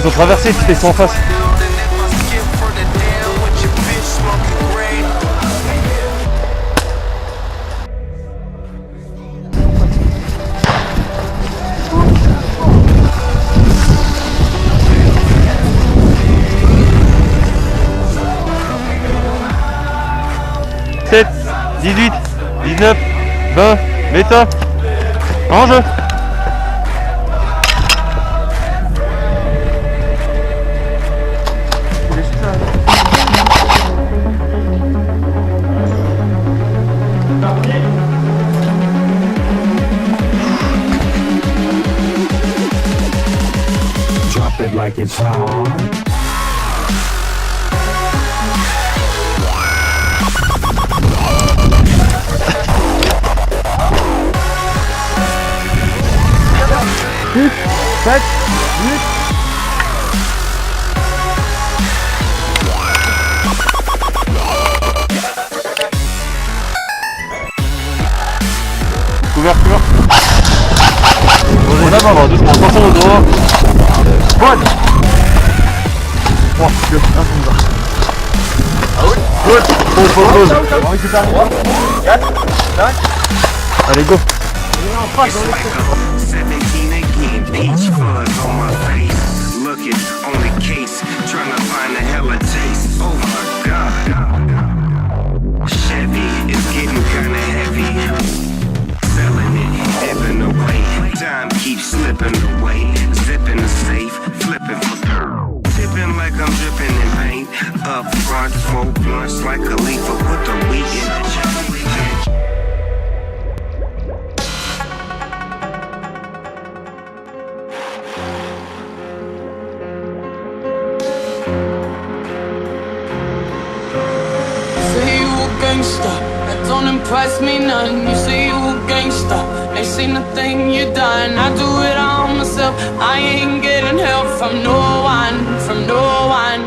Ils ont traversé, ils sont en face. « 7, 18, 19, 20, mets-toi en jeu. Drop it like it's hot. Couverture. On a pas, doucement, attention au dos. Bonne. Oh, Dieu, ça me va. Ah oui. Good. Pause. On récupère les 4, 5. Allez, go. On est en face dans les 17 again, peach fuzz on my face. Looking on the case, trying to find a hella taste. Oh my god. Chevy is getting kinda heavy. Selling it, dipping away. Time keeps slipping away. Zipping the safe, flipping for girl. Tipping like I'm dripping in paint. Up front, smoke blunts like a leafer. Put the weed in the chain. That don't impress me none. You say you a gangsta, they seen the thing you done. I do it all myself. I ain't getting help from no one, from no one.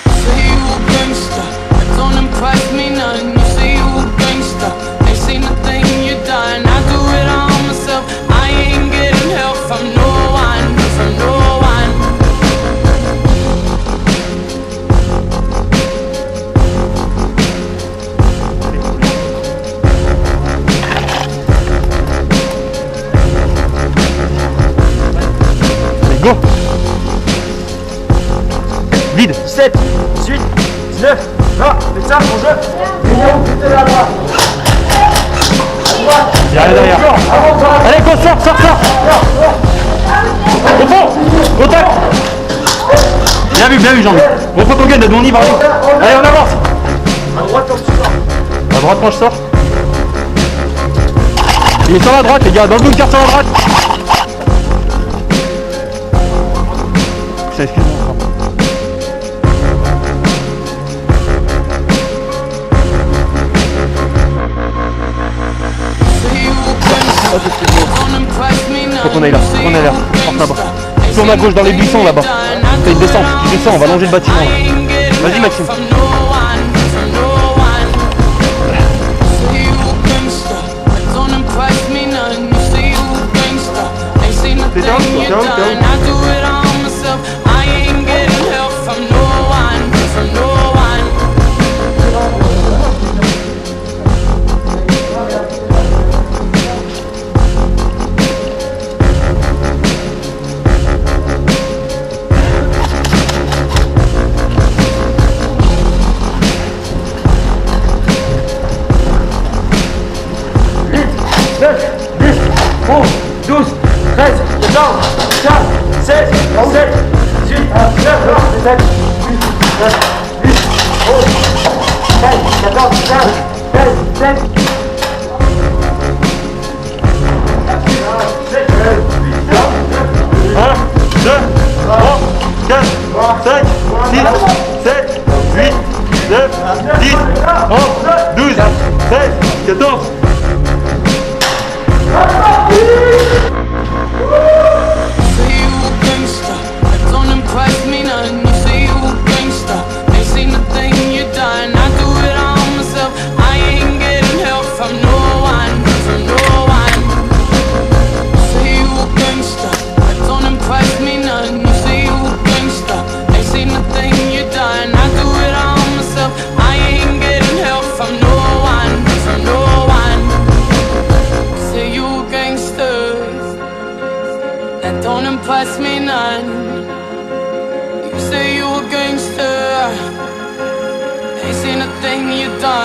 Say you a gangsta, that don't impress me none. You say you a gangsta, they seen the thing you done. I do it all myself. I ain't getting help from no one, from no one. Go. Vide. 7, 18, 19, 20, faites ça, mon jeu. Mettez-le à droite. Il y a rien derrière. Allez, go, sors. Au fond, contact. Bien vu, Jean-Mi. Reprends ton gun, de mon livre. Allez, on avance. À droite quand tu sors. À droite quand je sors. Il est sur la droite, les gars, dans le bunker sur la droite. Excuse-moi. Faut qu'on aille là, porte là-bas. Tourne à gauche dans les buissons là-bas. Fais une descente, tu descends, on va longer le bâtiment là. Vas-y Maxime. T'es down. I ain't getting help from no one, from no one. You say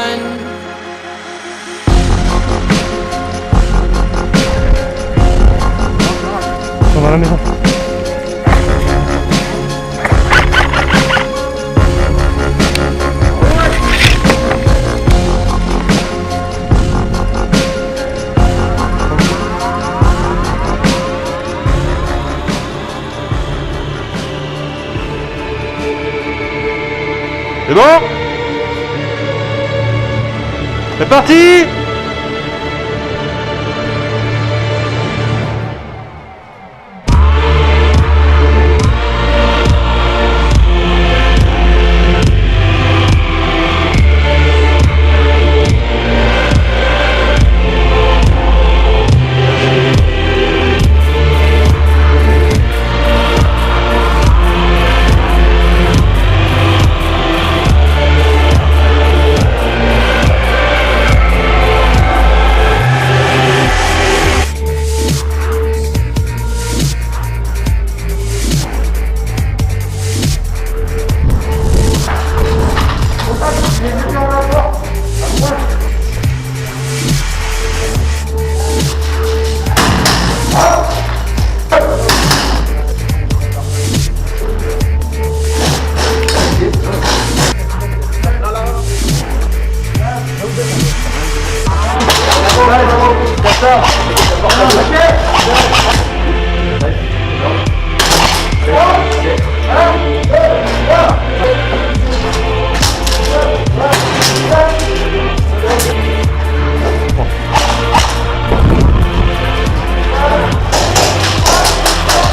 done. Ils sont dans la maison. C'est bon? C'est parti!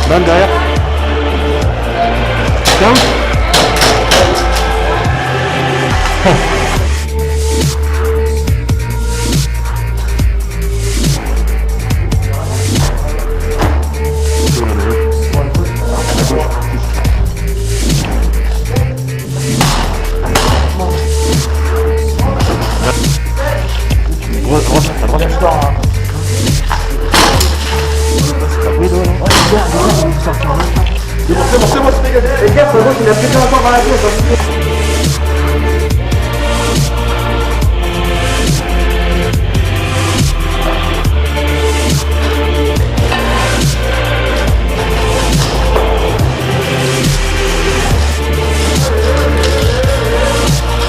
Balle derrière. Tiens. C'est bon, c'est dégagé. Les gars, c'est bon, il a pété encore dans la pièce.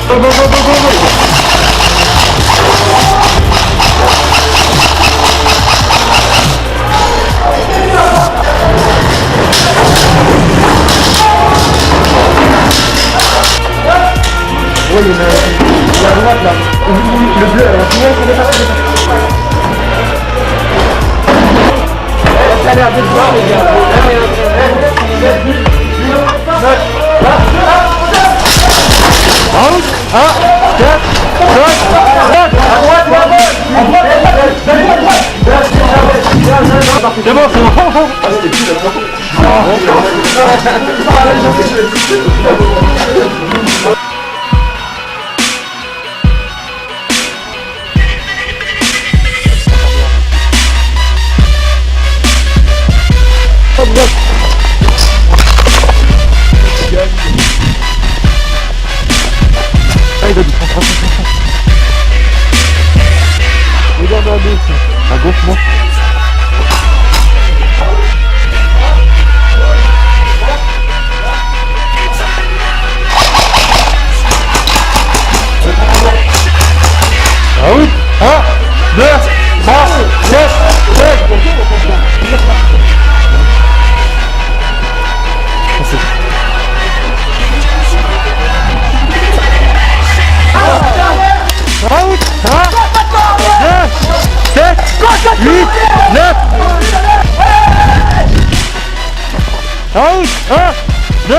Go, go, go, go, go, go. Oui, il y a la droite là. Le bleu, alors tout le monde s'en dépasse. Ça a l'air d'être voir les gars. C'est bon, c'est bon. Regarde à gauche. À gauche, moi. Ah oui. 1, 2, 3, 4, 8, 9. Out. 1, 2.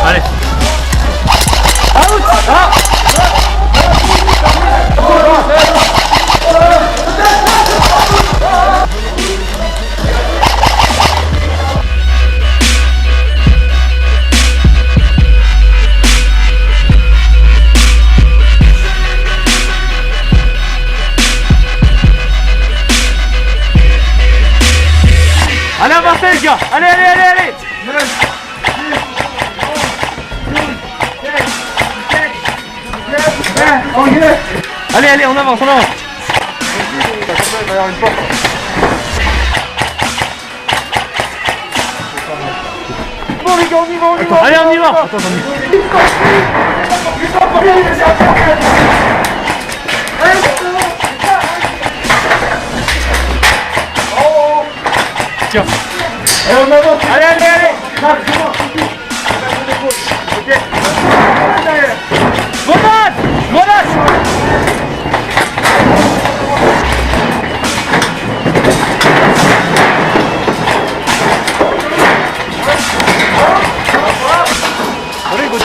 Allez. Out. Allez, avancez les gars. Allez, allez, allez, allez. Allez, allez, on avance, on avance. Il va y avoir une porte. Bon les gars, on y va, on y va. Allez, on y va. Attends, j'en ai. Tiens. Allez, on avance. Allez, allez, allez. Ok. Grenade, grenade. Allez, go.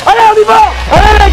Allez, on y va. Allez.